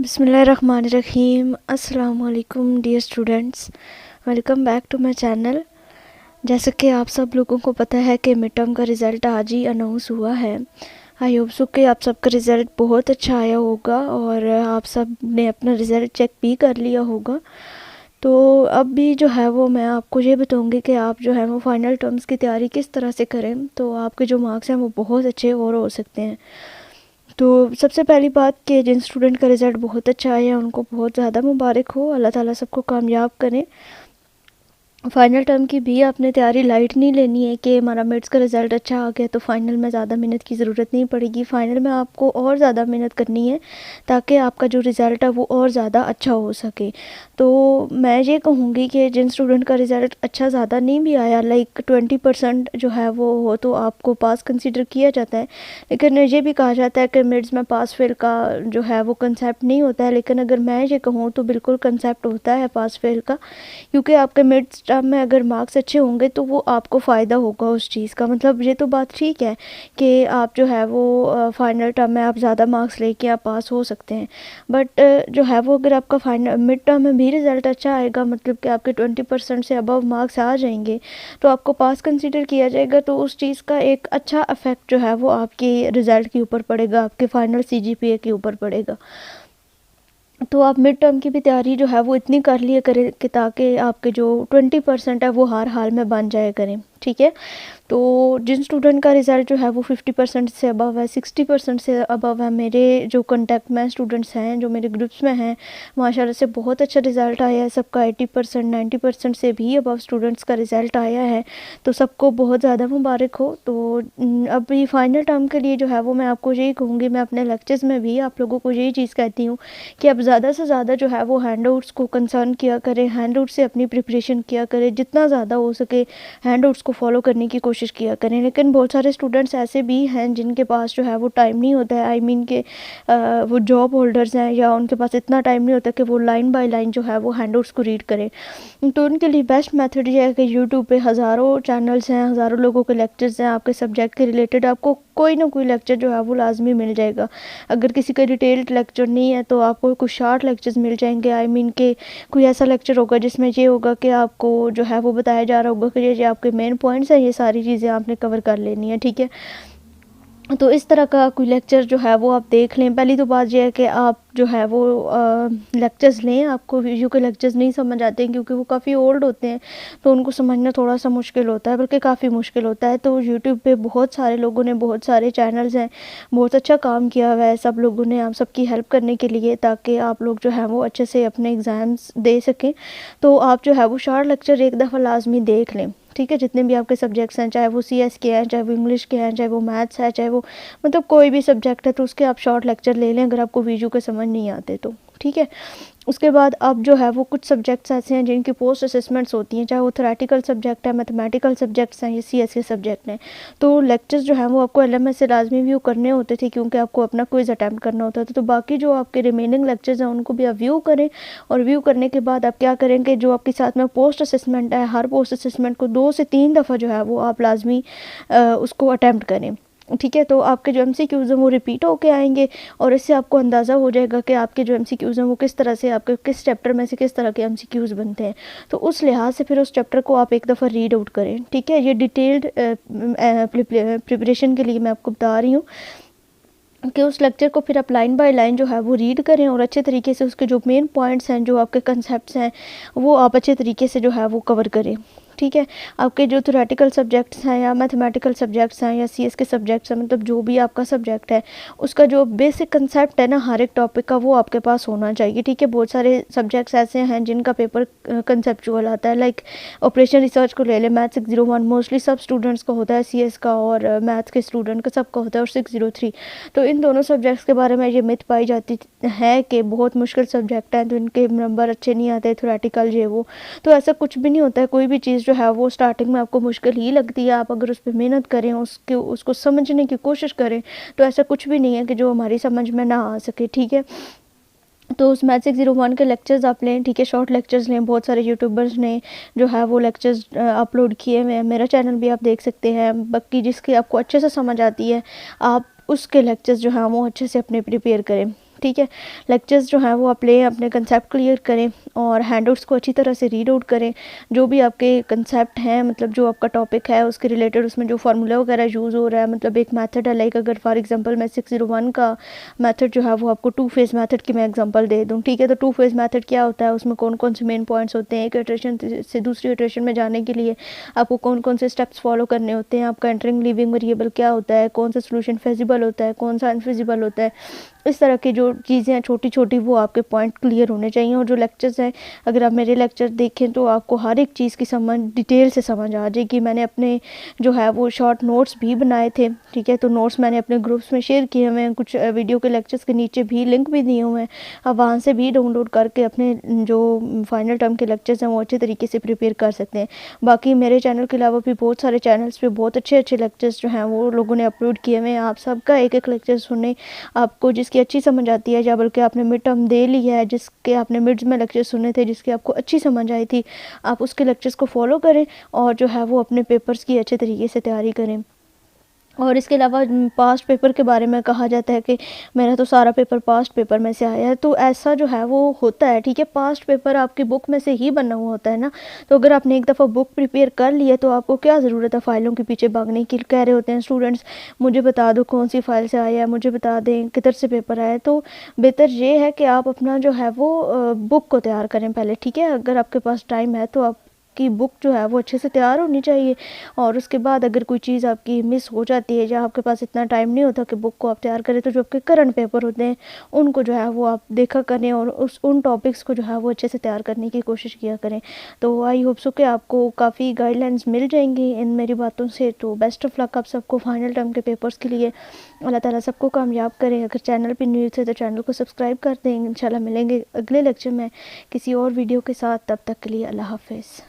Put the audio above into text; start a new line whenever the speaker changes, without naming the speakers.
بسم اللہ الرحمن الرحیم۔ السلام علیکم dear students, welcome back to my channel. جیسا کہ آپ سب لوگوں کو پتہ ہے کہ مڈ ٹرم کا رزلٹ آج ہی اناؤنس ہوا ہے۔ آئی ہوپ سو کہ آپ سب کا رزلٹ بہت اچھا آیا ہوگا اور آپ سب نے اپنا رزلٹ چیک بھی کر لیا ہوگا۔ تو اب بھی جو ہے وہ میں آپ کو یہ بتاؤں گی کہ آپ جو ہے وہ فائنل ٹرمز کی تیاری کس طرح سے کریں، تو آپ کے جو مارکس ہیں وہ بہت اچھے اور ہو سکتے ہیں۔ تو سب سے پہلی بات کہ جن اسٹوڈنٹ کا رزلٹ بہت اچھا آیا ان کو بہت زیادہ مبارک ہو، اللہ تعالیٰ سب کو کامیاب کریں۔ فائنل ٹرم کی بھی آپ نے تیاری لائٹ نہیں لینی ہے کہ ہمارا مڈس کا رزلٹ اچھا آ گیا تو فائنل میں زیادہ محنت کی ضرورت نہیں پڑے گی۔ فائنل میں آپ کو اور زیادہ محنت کرنی ہے تاکہ آپ کا جو رزلٹ ہے وہ اور زیادہ اچھا ہو سکے۔ تو میں یہ کہوں گی کہ جن اسٹوڈنٹ کا رزلٹ اچھا زیادہ نہیں بھی آیا، لائک 20% جو ہے وہ ہو تو آپ کو پاس کنسیڈر کیا جاتا ہے، لیکن یہ بھی کہا جاتا ہے کہ مڈس میں پاس فیل کا جو ہے وہ کنسیپٹ نہیں ہوتا ہے، لیکن اگر میں یہ کہوں تو بالکل کنسیپٹ ہوتا ہے پاس فیل کا، کیونکہ آپ کے مڈس ٹرم میں اگر مارکس اچھے ہوں گے تو وہ آپ کو فائدہ ہوگا اس چیز کا۔ مطلب یہ تو بات ٹھیک ہے کہ آپ جو ہے وہ فائنل ٹرم میں آپ زیادہ مارکس لے کے آپ پاس ہو سکتے ہیں، بٹ جو ہے وہ اگر آپ کا فائنل مڈ ٹرم میں بھی رزلٹ اچھا آئے گا، مطلب کہ آپ کے 20% سے ابو مارکس آ جائیں گے تو آپ کو پاس کنسیڈر کیا جائے گا، تو اس چیز کا ایک اچھا افیکٹ جو ہے وہ آپ کے رزلٹ کے اوپر پڑے گا، آپ کے فائنل CGPA کے اوپر پڑے گا۔ تو آپ مڈ ٹرم کی بھی تیاری جو ہے وہ اتنی کر لیا کریں کہ تاکہ آپ کے جو 20% ہے وہ ہر حال میں بن جائے کریں، ٹھیک ہے۔ تو جن اسٹوڈنٹ کا رزلٹ جو ہے وہ 50% سے ابو ہے، 60% سے ابو ہے، میرے جو کنٹیکٹ میں اسٹوڈنٹس ہیں جو میرے گروپس میں ہیں، ماشاءاللہ سے بہت اچھا رزلٹ آیا ہے سب کا، 80% 90% سے بھی ابو اسٹوڈنٹس کا رزلٹ آیا ہے، تو سب کو بہت زیادہ مبارک ہو۔ تو ابھی فائنل ٹرم کے لیے جو ہے وہ میں آپ کو یہی کہوں گی، میں اپنے لیکچرز میں بھی آپ لوگوں کو یہی چیز کہتی ہوں کہ اب زیادہ سے زیادہ جو ہے وہ ہینڈ آؤٹس کو کنسرن کیا کریں، ہینڈ آؤٹ سے اپنی پریپریشن کیا کریں، جتنا زیادہ ہو سکے ہینڈ آؤٹس کو فالو کرنے کی کوشش کیا کریں۔ لیکن بہت سارے اسٹوڈنٹس ایسے بھی ہیں جن کے پاس جو ہے وہ ٹائم نہیں ہوتا ہے، کہ وہ جاب ہولڈرز ہیں یا ان کے پاس اتنا ٹائم نہیں ہوتا کہ وہ لائن بائی لائن جو ہے وہ ہینڈ آؤٹس کو ریڈ کریں، تو ان کے لیے بیسٹ میتھڈ یہ ہے کہ یوٹیوب پہ ہزاروں چینلز ہیں، ہزاروں لوگوں کے لیکچرز ہیں، آپ کے سبجیکٹ کے ریلیٹڈ آپ کو کوئی نہ کوئی لیکچر جو ہے وہ لازمی مل جائے گا۔ اگر کسی کا ڈیٹیلڈ لیکچر نہیں ہے تو آپ کو کچھ شارٹ لیکچرز مل جائیں گے، کہ کوئی ایسا لیکچر ہوگا جس میں یہ ہوگا کہ آپ کو جو ہے وہ بتایا جا رہا ہوگا کہ یہ آپ کے مین پوائنٹس ہیں، یہ ساری چیزیں آپ نے کور کر لینی ہے، ٹھیک ہے۔ تو اس طرح کا کوئی لیکچر جو ہے وہ آپ دیکھ لیں۔ پہلی تو بات یہ ہے کہ آپ جو ہے وہ لیکچرز لیں، آپ کو ویڈیو کے لیکچرز نہیں سمجھ آتے ہیں کیونکہ وہ کافی اولڈ ہوتے ہیں تو ان کو سمجھنا تھوڑا سا مشکل ہوتا ہے، بلکہ کافی مشکل ہوتا ہے۔ تو یوٹیوب پہ بہت سارے لوگوں نے، بہت سارے چینلز ہیں، بہت اچھا کام کیا ہوا ہے سب لوگوں نے آپ سب کی ہیلپ کرنے کے لیے، تاکہ آپ لوگ جو ہے وہ اچھے سے اپنے ایگزامز دے سکیں۔ تو آپ جو ہے وہ شارٹ لیکچر ایک دفعہ لازمی دیکھ لیں، ٹھیک ہے، جتنے بھی آپ کے سبجیکٹس ہیں، چاہے وہ CS کے ہیں، چاہے وہ انگلش کے ہیں، چاہے وہ میتھس ہے، چاہے وہ مطلب کوئی بھی سبجیکٹ ہے، تو اس کے آپ شارٹ لیکچر لے لیں اگر آپ کو ویڈیو کے سمجھ نہیں آتے تو، ٹھیک ہے۔ اس کے بعد اب جو ہے وہ کچھ سبجیکٹس ایسے ہیں جن کی پوسٹ اسسمنٹس ہوتی ہیں، چاہے وہ تھیوریٹیکل سبجیکٹ ہے، میتھمیٹیکل سبجیکٹس ہیں یا CS کے سبجیکٹ ہیں، تو لیکچرز جو ہیں وہ آپ کو LMS سے لازمی ویو کرنے ہوتے تھے کیونکہ آپ کو اپنا کوئز اٹیمپٹ کرنا ہوتا تھا۔ تو باقی جو آپ کے ریمیننگ لیکچرز ہیں ان کو بھی آپ ویو کریں، اور ویو کرنے کے بعد آپ کیا کریں کہ جو آپ کے ساتھ میں پوسٹ اسسمنٹ ہے، ہر پوسٹ اسسمنٹ کو 2 سے 3 دفعہ جو ہے وہ آپ لازمی اس کو اٹیمپٹ کریں، ٹھیک ہے۔ تو آپ کے جو MCQs ہیں وہ ریپیٹ ہو کے آئیں گے، اور اس سے آپ کو اندازہ ہو جائے گا کہ آپ کے جو MCQs ہیں وہ کس طرح سے، آپ کے کس چیپٹر میں سے کس طرح کے MCQs بنتے ہیں۔ تو اس لحاظ سے پھر اس چیپٹر کو آپ ایک دفعہ ریڈ آؤٹ کریں، ٹھیک ہے۔ یہ ڈیٹیلڈ پریپریشن کے لیے میں آپ کو بتا رہی ہوں کہ اس لیکچر کو پھر آپ لائن بائی لائن جو ہے وہ ریڈ کریں، اور اچھے طریقے سے اس کے جو مین پوائنٹس ہیں، جو آپ کے کنسیپٹس ہیں، وہ آپ اچھے طریقے سے جو ہے وہ کور کریں، ٹھیک ہے۔ آپ کے جو تھیوریٹیکل سبجیکٹس ہیں یا میتھمیٹیکل سبجیکٹس ہیں یا CS کے سبجیکٹس ہیں، مطلب جو بھی آپ کا سبجیکٹ ہے، اس کا جو بیسک کنسیپٹ ہے نا ہر ایک ٹاپک کا، وہ آپ کے پاس ہونا چاہیے، ٹھیک ہے۔ بہت سارے سبجیکٹس ایسے ہیں جن کا پیپر کنسیپچول آتا ہے، لائک آپریشن ریسرچ کو لے لیں، میتھ 601 موسٹلی سب اسٹوڈنٹس کا ہوتا ہے، CS کا اور میتھ کے اسٹوڈنٹ کا سب کا ہوتا ہے، اور 603۔ تو ان دونوں سبجیکٹس کے بارے میں یہ مت پائی جاتی ہے کہ بہت مشکل سبجیکٹ ہیں تو ان کے نمبر اچھے نہیں آتے، تھیوریٹیکل یہ وہ، تو ایسا کچھ بھی نہیں ہوتا ہے۔ کوئی بھی چیز جو ہے وہ سٹارٹنگ میں آپ کو مشکل ہی لگتی ہے، آپ اگر اس پہ محنت کریں، اس کو سمجھنے کی کوشش کریں، تو ایسا کچھ بھی نہیں ہے کہ جو ہماری سمجھ میں نہ آ سکے، ٹھیک ہے۔ تو اس میتھ 601 کے لیکچرز آپ لیں، ٹھیک ہے، شارٹ لیکچرز لیں، بہت سارے یوٹیوبرز نے جو ہے وہ لیکچرز اپلوڈ کیے ہوئے ہیں، میرا چینل بھی آپ دیکھ سکتے ہیں، باقی جس کی آپ کو اچھے سے سمجھ آتی ہے آپ اس کے لیکچرز جو ہیں وہ اچھے سے اپنے پریپیئر کریں، ٹھیک ہے. لیکچرز جو ہیں وہ آپ لیں, اپنے کنسیپٹ کلیئر کریں اور ہینڈ آؤٹس کو اچھی طرح سے ریڈ آؤٹ کریں. جو بھی آپ کے کنسیپٹ ہیں, مطلب جو آپ کا ٹاپک ہے اس کے ریلیٹڈ, اس میں جو فارمولا وغیرہ یوز ہو رہا ہے, مطلب ایک میتھڈ ہے, لائک اگر فار ایگزامپل میں 601 کا میتھڈ جو ہے وہ آپ کو 2 فیز میتھڈ کی میں ایگزامپل دے دوں, ٹھیک ہے. تو 2 فیز میتھڈ کیا ہوتا ہے, اس میں کون کون سے مین پوائنٹس ہوتے ہیں, ایک ایٹریشن سے دوسری ایٹریشن میں جانے کے لیے آپ کو کون کون سے اسٹیپس فالو کرنے ہوتے ہیں, آپ کا انٹرنگ لیونگ ویریبل کیا ہوتا ہے, کون سا سولوشن فیزیبل ہوتا ہے, کون سا انفیزیبل ہوتا ہے. اس طرح کی جو چیزیں ہیں چھوٹی چھوٹی, وہ آپ کے پوائنٹ کلیئر ہونے چاہیے. اور جو لیکچرز ہیں, اگر آپ میرے لیکچر دیکھیں تو آپ کو ہر ایک چیز کی سمجھ ڈیٹیل سے سمجھ آ جائے گی. میں نے اپنے جو ہے وہ شارٹ نوٹس بھی بنائے تھے, ٹھیک ہے. تو نوٹس میں نے اپنے گروپس میں شیئر کیے ہوئے ہیں, کچھ ویڈیو کے لیکچرز کے نیچے بھی لنک بھی دیے ہوئے ہیں. آپ وہاں سے بھی ڈاؤن لوڈ کر کے اپنے جو فائنل ٹرم کے لیکچرز ہیں وہ اچھے طریقے سے پریپیئر کر سکتے ہیں. باقی میرے چینل کے علاوہ بھی بہت سارے چینلز پہ بہت اچھے اچھے لیکچرز جو ہیں وہ لوگوں نے اپلوڈ کیے ہوئے ہیں. آپ سب کا ایک ایک لیکچر سنیں, آپ کو جس کی اچھی سمجھ آتی ہے, یا بلکہ آپ نے مڈ ٹرم دے لی ہے, جس کے آپ نے مڈز میں لیکچر سنے تھے, جس کی آپ کو اچھی سمجھ آئی تھی, آپ اس کے لیکچرز کو فالو کریں اور جو ہے وہ اپنے پیپرز کی اچھے طریقے سے تیاری کریں. اور اس کے علاوہ پاسٹ پیپر کے بارے میں کہا جاتا ہے کہ میرا تو سارا پیپر پاسٹ پیپر میں سے آیا ہے, تو ایسا جو ہے وہ ہوتا ہے, ٹھیک ہے. پاسٹ پیپر آپ کی بک میں سے ہی بنا ہوا ہوتا ہے نا, تو اگر آپ نے ایک دفعہ بک پریپیئر کر لی ہے تو آپ کو کیا ضرورت ہے فائلوں کے پیچھے بھاگنے کی. کہہ رہے ہوتے ہیں اسٹوڈنٹس مجھے بتا دو کون سی فائل سے آیا ہے, مجھے بتا دیں کدھر سے پیپر آیا ہے. تو بہتر یہ ہے کہ آپ اپنا جو ہے وہ بک کو تیار کریں پہلے, ٹھیک ہے. اگر آپ کے پاس ٹائم ہے تو آپ کی بک جو ہے وہ اچھے سے تیار ہونی چاہیے, اور اس کے بعد اگر کوئی چیز آپ کی مس ہو جاتی ہے یا آپ کے پاس اتنا ٹائم نہیں ہوتا کہ بک کو آپ تیار کریں, تو جو آپ کے کرنٹ پیپر ہوتے ہیں ان کو جو ہے وہ آپ دیکھا کریں اور ان ٹاپکس کو جو ہے وہ اچھے سے تیار کرنے کی کوشش کیا کریں. تو آئی ہوپ سو کہ آپ کو کافی گائیڈ لائنس مل جائیں گی ان میری باتوں سے. تو بیسٹ آف لک آپ سب کو فائنل ٹرم کے پیپرز کے لیے. اللہ تعالیٰ سب کو کامیاب کریں. اگر چینل پہ نیو تھے تو چینل کو سبسکرائب کر دیں. انشاءاللہ ملیں گے اگلے لیکچر میں کسی اور ویڈیو کے ساتھ, تب تک کے لیے اللہ حافظ.